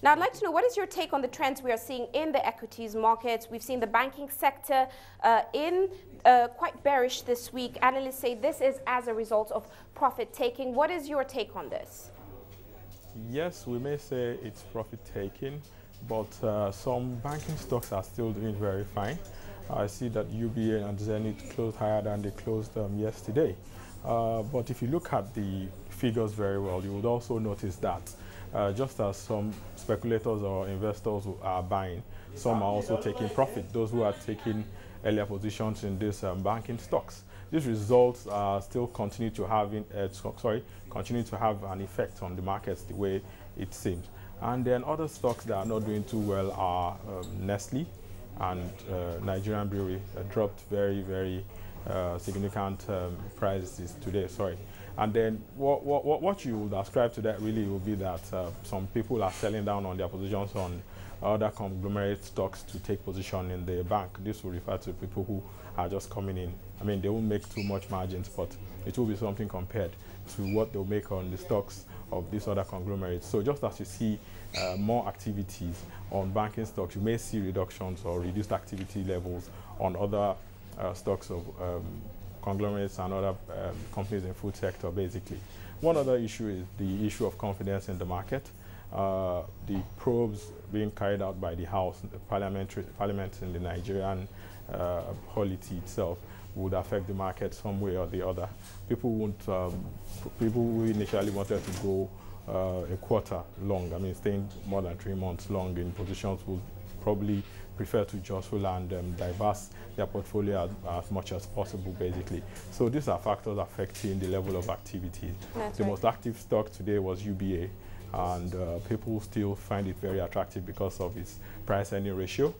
Now, I'd like to know, what is your take on the trends we are seeing in the equities markets? We've seen the banking sector quite bearish this week. Analysts say this is as a result of profit-taking. What is your take on this? Yes, we may say it's profit-taking, but some banking stocks are still doing very fine. I see that UBA and Zenith closed higher than they closed yesterday. But if you look at the figures very well, you would also notice that just as some speculators or investors who are buying, some are also taking profit, those who are taking earlier positions in these banking stocks. These results still continue to have an effect on the markets the way it seems. And then other stocks that are not doing too well are Nestle and Nigerian Brewery dropped very significant prices today. And then what you would ascribe to that really will be that some people are selling down on their positions on other conglomerate stocks to take position in the bank. This will refer to people who are just coming in. I mean, they won't make too much margins, but it will be something compared to what they'll make on the stocks of these other conglomerates. So just as you see more activities on banking stocks, you may see reductions or reduced activity levels on other stocks of conglomerates and other companies in the food sector, basically. One other issue is the issue of confidence in the market. The probes being carried out by the House, the Parliament in the Nigerian polity itself would affect the market some way or the other. People who initially wanted to go a quarter long, I mean staying more than 3 months long in positions, would probably prefer to jostle and diverse their portfolio as much as possible, basically. So these are factors affecting the level of activity. The most active stock today was UBA, and people still find it very attractive because of its price-earning ratio.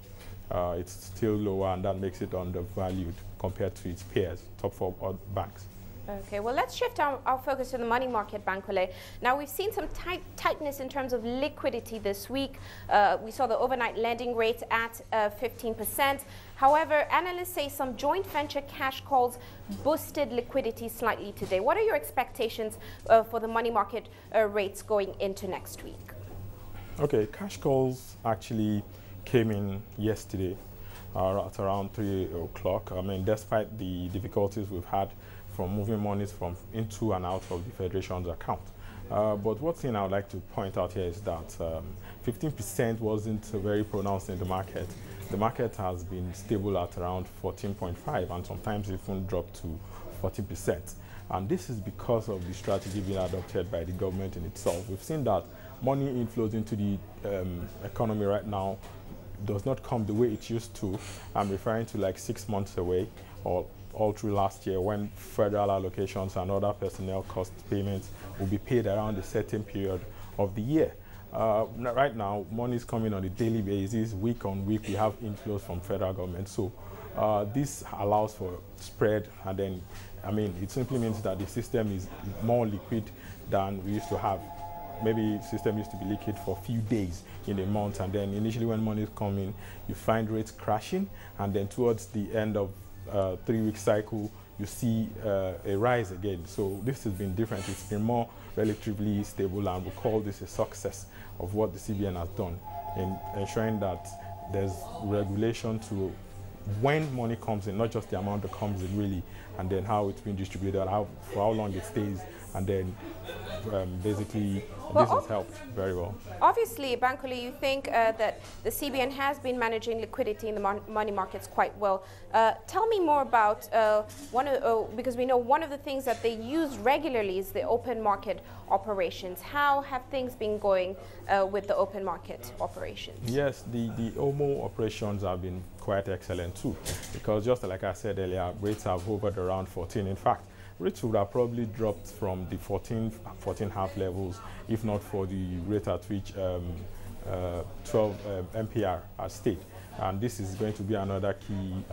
It's still lower, and that makes it undervalued compared to its peers, top 4 banks. Okay, well, let's shift our focus to the money market, Bankole. Now, we've seen some tightness in terms of liquidity this week. We saw the overnight lending rate at 15%. However, analysts say some joint venture cash calls boosted liquidity slightly today. What are your expectations for the money market rates going into next week? Okay, cash calls actually came in yesterday at around 3 o'clock. I mean, despite the difficulties we've had from moving monies from into and out of the Federation's account. But one thing I would like to point out here is that 15% wasn't very pronounced in the market. The market has been stable at around 14.5 and sometimes even dropped to 40%. And this is because of the strategy being adopted by the government in itself. We've seen that money inflows into the economy right now does not come the way it used to. I'm referring to like 6 months away or all through last year, when federal allocations and other personnel cost payments will be paid around a certain period of the year. Right now, money is coming on a daily basis, week on week. We have inflows from federal government. So this allows for spread, and then, I mean, it simply means that the system is more liquid than we used to have. Maybe the system used to be liquid for a few days in a month, and then initially when money is coming, you find rates crashing, and then towards the end of 3-week cycle, you see a rise again. So this has been different. It's been more relatively stable, and we call this a success of what the CBN has done in ensuring that there's regulation to when money comes in, not just the amount that comes in really, and then how it's been distributed, for how long it stays, and then basically this has helped very well. Obviously, Bankole, you think that the CBN has been managing liquidity in the money markets quite well. Tell me more about because we know one of the things that they use regularly is the open market operations. How have things been going with the open market operations? Yes, the OMO operations have been quite excellent too, because just like I said earlier, rates have hovered around 14. In fact, rates would have probably dropped from the 14.5 levels, if not for the rate at which 12 MPR has stayed. And this is going to be another key,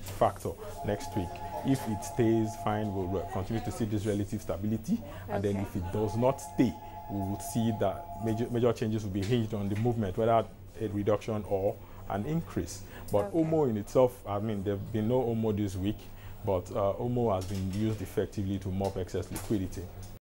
factor next week. If it stays fine, we'll continue to see this relative stability. Okay. And then if it does not stay, we will see that major changes will be hinged on the movement, whether a reduction or an increase. But okay. OMO in itself, there have been no OMO this week, but OMO has been used effectively to mop excess liquidity.